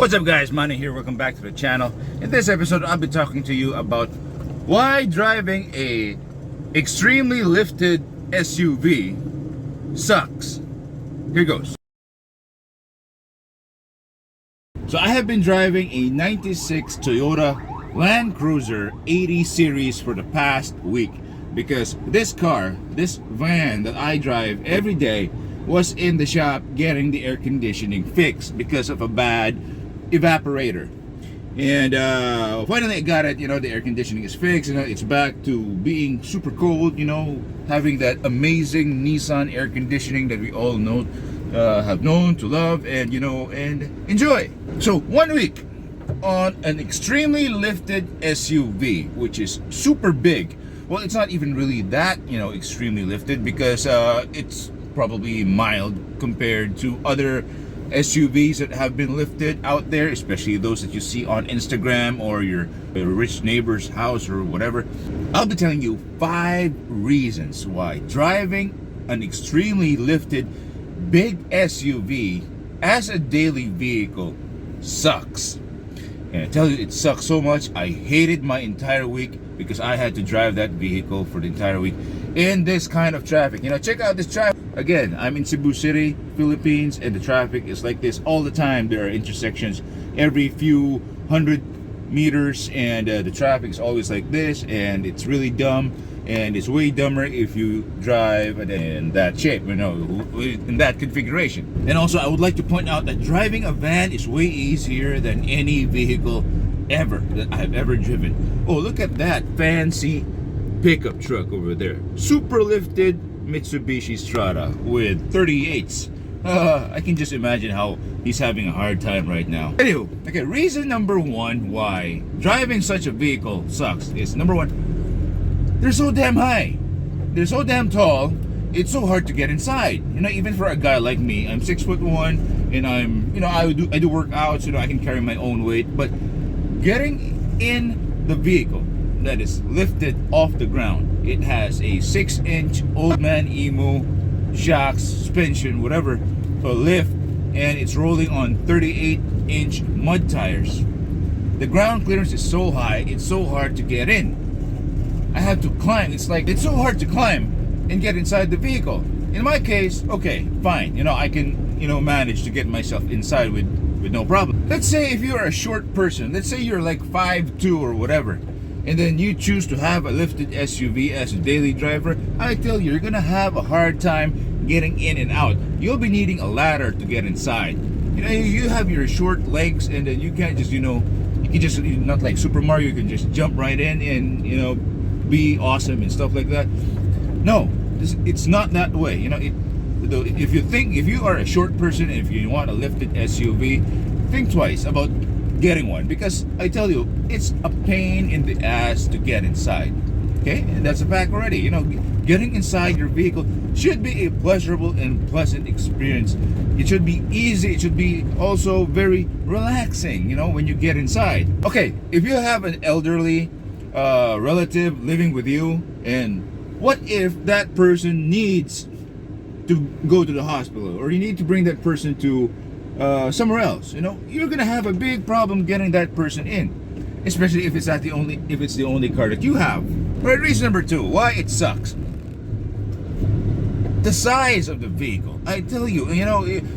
What's up guys, Manny here, welcome back to the channel. In this episode, I'll be talking to you about why driving a extremely lifted SUV sucks. Here goes. So I have been driving a 96 Toyota Land Cruiser 80 series for the past week because this van that I drive every day was in the shop getting the air conditioning fixed because of a bad evaporator. And finally I got it, the air conditioning is fixed, it's back to being super cold, having that amazing Nissan air conditioning that we all know, have known to love and enjoy. So 1 week on an extremely lifted SUV, which is super big. Well, it's not even really that, extremely lifted because it's probably mild compared to other SUVs that have been lifted out there, especially those that you see on Instagram or your rich neighbor's house or whatever. I'll be telling you 5 reasons why driving an extremely lifted big SUV as a daily vehicle sucks. And I tell you, it sucks so much. I hated my entire week because I had to drive that vehicle for the entire week in this kind of traffic. Check out this traffic. Again, I'm in Cebu City, Philippines, and the traffic is like this all the time. There are intersections every few hundred meters, and the traffic is always like this, and it's really dumb. And it's way dumber if you drive in that shape, in that configuration. And also, I would like to point out that driving a van is way easier than any vehicle ever that I've ever driven. Oh, look at that fancy pickup truck over there. Super lifted Mitsubishi Strata with 38s. I can just imagine how he's having a hard time right now. Anyway, okay, reason number 1 why driving such a vehicle sucks is, number 1, they're so damn high. They're so damn tall. It's so hard to get inside. Even for a guy like me, I'm 6'1", and I do work out so I can carry my own weight. But getting in the vehicle that is lifted off the ground, it has a 6-inch old man emu shocks, suspension, whatever, for lift, and it's rolling on 38-inch mud tires. The ground clearance is so high, it's so hard to get in. I have to climb. It's so hard to climb and get inside the vehicle. In my case, okay, fine. I can, manage to get myself inside with no problem. Let's say if you're a short person, let's say you're like 5'2" or whatever, and then you choose to have a lifted SUV as a daily driver, I tell you, you're gonna have a hard time getting in and out. You'll be needing a ladder to get inside. You have your short legs, and then you can't just, you can just, not like Super Mario, you can just jump right in and, be awesome and stuff like that. No, it's not that way. If you are a short person and if you want a lifted SUV, think twice about getting one, because I tell you, it's a pain in the ass to get inside. Okay, and that's a fact already. Getting inside your vehicle should be a pleasurable and pleasant experience. It should be easy. It should be also very relaxing, when you get inside. Okay, if you have an elderly relative living with you, and what if that person needs to go to the hospital, or you need to bring that person to somewhere else? You're gonna have a big problem getting that person in, especially if it's the only car that you have. Right, reason number 2 why it sucks: the size of the vehicle. I tell you,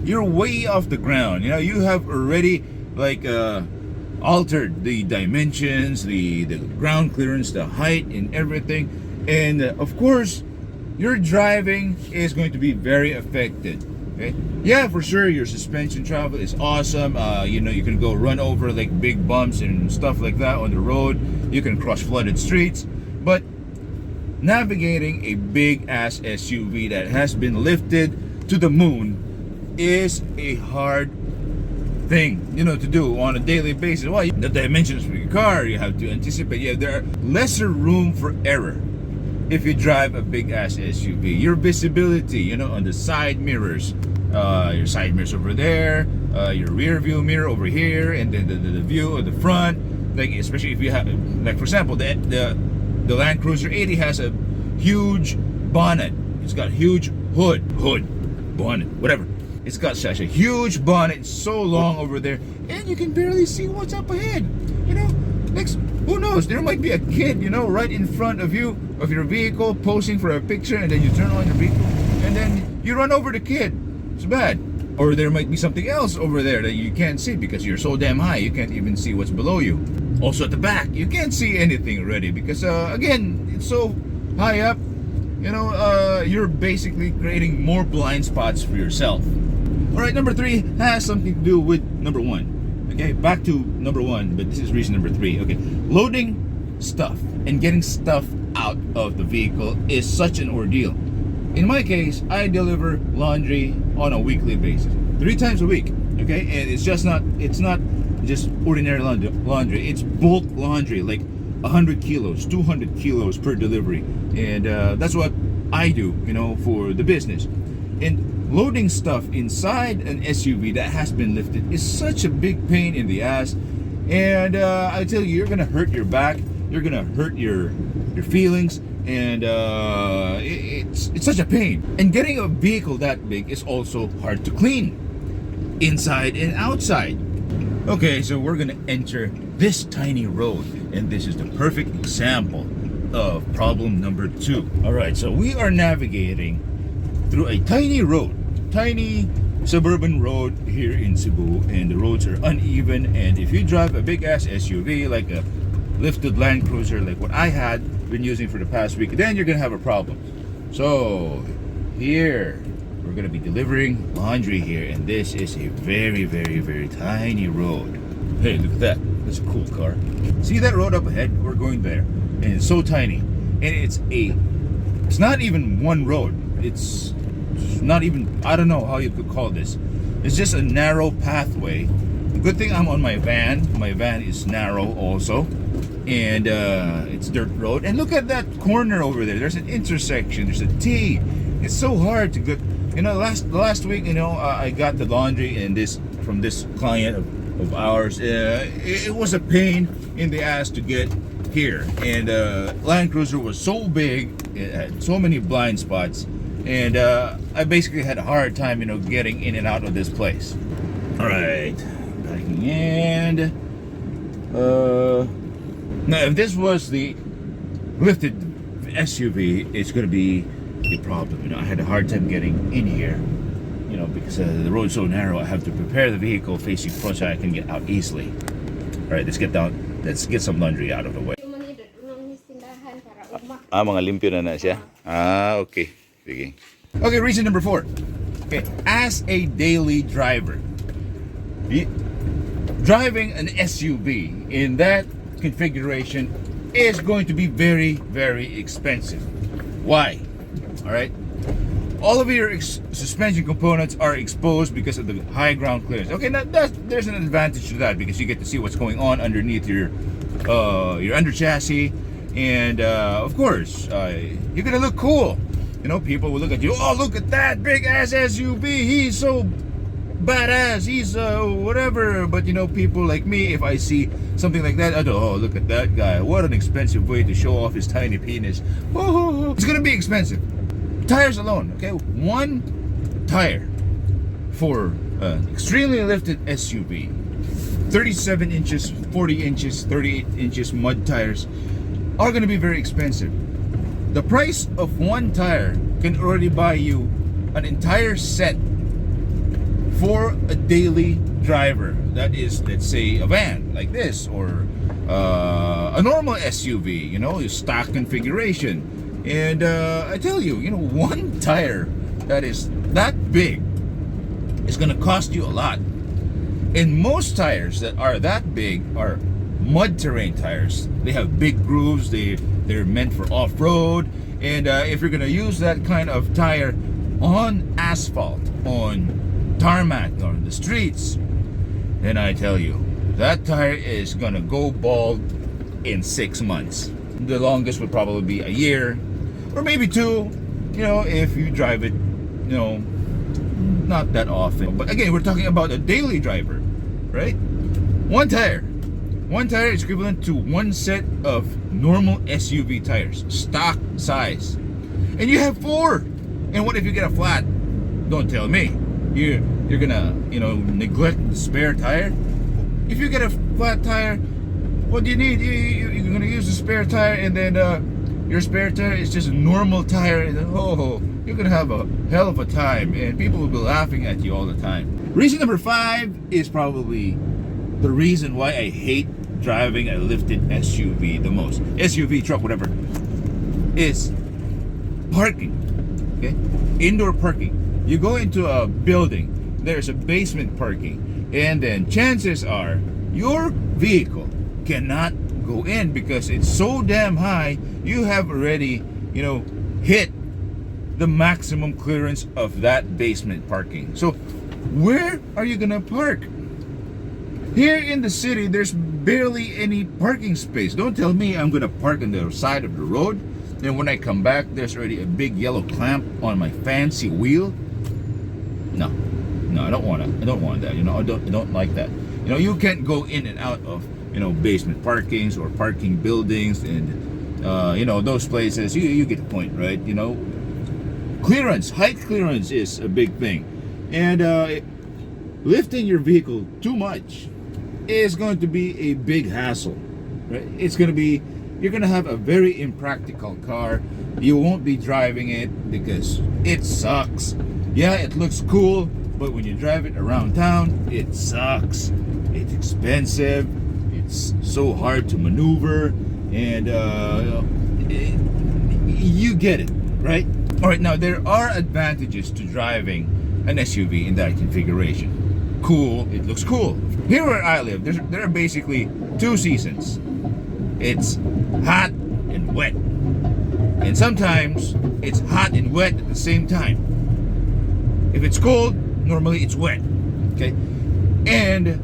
you're way off the ground. You have already altered the dimensions, the ground clearance, the height, and everything, and of course your driving is going to be very affected. Okay, yeah, for sure, your suspension travel is awesome. You can go run over like big bumps and stuff like that on the road. You can cross flooded streets, but navigating a big ass SUV that has been lifted to the moon is a hard thing, to do on a daily basis. Why? The dimensions for your car, you have to anticipate. Yeah, there are lesser room for error if you drive a big ass SUV. Your visibility, on the side mirrors, your side mirrors over there, your rear view mirror over here, and then the view of the front. Especially if you have, for example, the Land Cruiser 80 has a huge bonnet. It's got huge bonnet, whatever. It's got such a huge bonnet, it's so long over there, and you can barely see what's up ahead. You know, next, who knows? There might be a kid, you know, right in front of you, of your vehicle, posing for a picture, and then you turn on your vehicle, and then you run over the kid. It's bad. Or there might be something else over there that you can't see because you're so damn high, you can't even see what's below you. Also at the back, you can't see anything already because, again, it's so high up. You know, you're basically creating more blind spots for yourself. Alright, number 3 has something to do with number 1. Okay, back to number 1, but this is reason number 3. Okay, loading stuff and getting stuff out of the vehicle is such an ordeal. In my case, I deliver laundry on a weekly basis, 3 times a week. Okay, and it's not just ordinary laundry. It's bulk laundry, like 100 kilos, 200 kilos per delivery, and that's what I do, you know, for the business. And loading stuff inside an SUV that has been lifted is such a big pain in the ass. And I tell you, you're gonna hurt your back, you're gonna hurt your feelings. And it's such a pain. And getting a vehicle that big is also hard to clean, inside and outside. Okay, so we're gonna enter this tiny road, and this is the perfect example of problem number 2. All right, so we are navigating through a tiny road, tiny suburban road here in Cebu, and the roads are uneven. And if you drive a big ass SUV like a lifted Land Cruiser like what I had been using for the past week, then you're gonna have a problem. So here we're gonna be delivering laundry here, and this is a very, very, very tiny road. Hey, look at that. That's a cool car. See that road up ahead? We're going there, and it's so tiny, and it's not even one road. It's not even, I don't know how you could call this. It's just a narrow pathway. The good thing I'm on my van. My van is narrow also, and it's dirt road. And look at that corner over there. There's an intersection. There's a T. It's so hard to get. You know, last week, you know, I got the laundry and this from this client of ours. It was a pain in the ass to get here, and Land Cruiser was so big, it had so many blind spots, and I basically had a hard time, you know, getting in and out of this place. All right, backing in. Now, if this was the lifted SUV, it's going to be a problem. You know, I had a hard time getting in here, you know, because the road's so narrow. I have to prepare the vehicle facing front so I can get out easily. All right, let's get down. Let's get some laundry out of the way. Mga limpyo na siya. Okay. Sige. Okay, reason number 4. Okay, as a daily driver, driving an SUV in that configuration is going to be very, very expensive. Why? All right, all of your suspension components are exposed because of the high ground clearance. Okay, now there's an advantage to that because you get to see what's going on underneath your under chassis, and of course you're gonna look cool. You know, people will look at you. Oh, look at that big ass SUV. He's so badass. He's whatever. But you know, people like me, if I see something like that, I go, oh, look at that guy. What an expensive way to show off his tiny penis. Oh, it's gonna be expensive. Tires alone, okay? One tire for an extremely lifted SUV, 37 inches, 40 inches, 38 inches mud tires are going to be very expensive. The price of one tire can already buy you an entire set for a daily driver. That is, let's say, a van like this, or a normal SUV, you know, stock configuration. And I tell you, you know, one tire that is that big is going to cost you a lot. And most tires that are that big are mud terrain tires. They have big grooves. They're meant for off-road. And if you're going to use that kind of tire on asphalt, on tarmac, or on the streets, then I tell you, that tire is going to go bald in 6 months. The longest would probably be a year, or maybe 2, you know, if you drive it, you know, not that often. But again, we're talking about a daily driver, right? One tire is equivalent to one set of normal SUV tires, stock size. And you have 4. And what if you get a flat? Don't tell me. you're gonna, neglect the spare tire. If you get a flat tire, what do you need? You're gonna use the spare tire, and then your spare tire is just a normal tire, and then, you're gonna have a hell of a time, and people will be laughing at you all the time. Reason number 5 is probably the reason why I hate driving a lifted SUV the most. SUV, truck, whatever. Is parking. Okay? Indoor parking. You go into a building, there's a basement parking, and then chances are your vehicle cannot go in because it's so damn high. You have already, hit the maximum clearance of that basement parking. So where are you gonna park? Here in the city, there's barely any parking space. Don't tell me I'm gonna park on the side of the road, and when I come back, there's already a big yellow clamp on my fancy wheel. No, I don't want that. I don't like that. You can't go in and out of basement parkings or parking buildings, and those places. You get the point, right? Clearance, height clearance is a big thing, and lifting your vehicle too much is going to be a big hassle, right? You're going to have a very impractical car. You won't be driving it because it sucks. Yeah, it looks cool, but when you drive it around town, it sucks. It's expensive. It's so hard to maneuver, and you get it, right? All right, now there are advantages to driving an SUV in that configuration. Cool, it looks cool. Here where I live, there are basically 2 seasons. It's hot and wet, and sometimes it's hot and wet at the same time. If it's cold, normally it's wet. Okay, and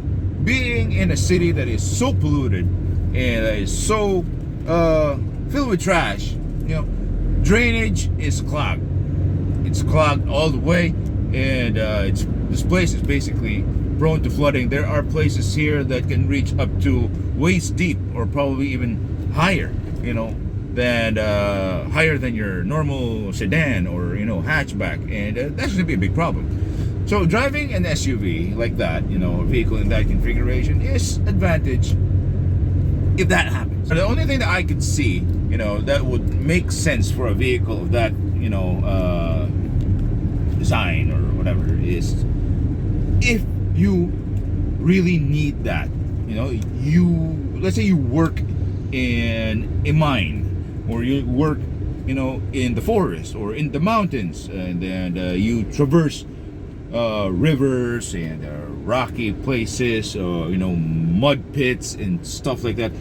being in a city that is so polluted and that is so filled with trash, drainage is clogged. It's clogged all the way, and this place is basically prone to flooding. There are places here that can reach up to waist deep, or probably even higher, than higher than your normal sedan or hatchback, and that's going to be a big problem. So driving an SUV like that, a vehicle in that configuration, is advantage if that happens. But the only thing that I could see, that would make sense for a vehicle of that, design or whatever, is if you really need that. Let's say you work in a mine, or you work, in the forest or in the mountains, and then you traverse rivers and rocky places, mud pits and stuff like that.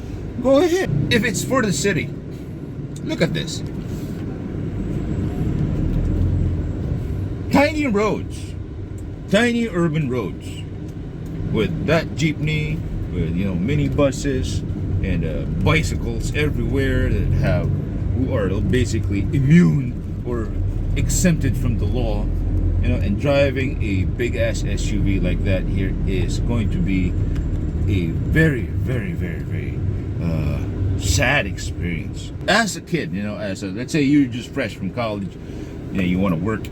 Go ahead. If it's for the city, look at this. Tiny roads, tiny urban roads, with that jeepney, with mini buses and bicycles everywhere who are basically immune or exempted from the law, and driving a big ass SUV like that here is going to be a very, very, very, very sad experience. As a kid, let's say you're just fresh from college, you want to work,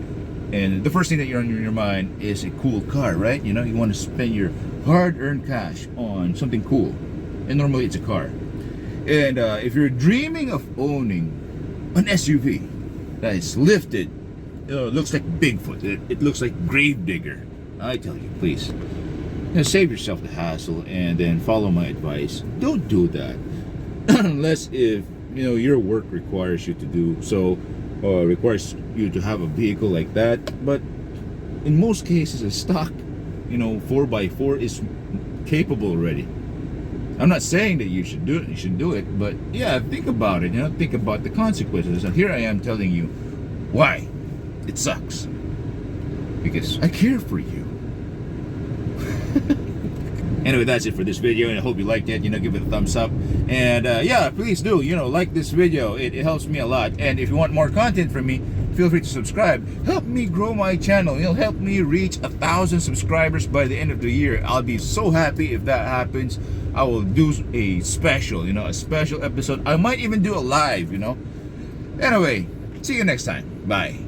and the first thing that you're on your mind is a cool car, right? You want to spend your hard-earned cash on something cool, and normally it's a car. And if you're dreaming of owning an SUV that is lifted, it looks like Bigfoot, it looks like Gravedigger, I tell you, please, save yourself the hassle and then follow my advice. Don't do that unless if your work requires you to do so, or requires you to have a vehicle like that. But in most cases, a stock 4x4 is capable already. I'm not saying that you should do it, but yeah, think about it. Think about the consequences. And here I am telling you why it sucks, because I care for you. Anyway, that's it for this video, and I hope you liked it. Give it a thumbs up, and yeah, please do like this video. It helps me a lot. And if you want more content from me, feel free to subscribe. Help me grow my channel. Help me reach 1,000 subscribers by the end of the year. I'll be so happy if that happens. I will do a special, a special episode. I might even do a live, Anyway, see you next time. Bye.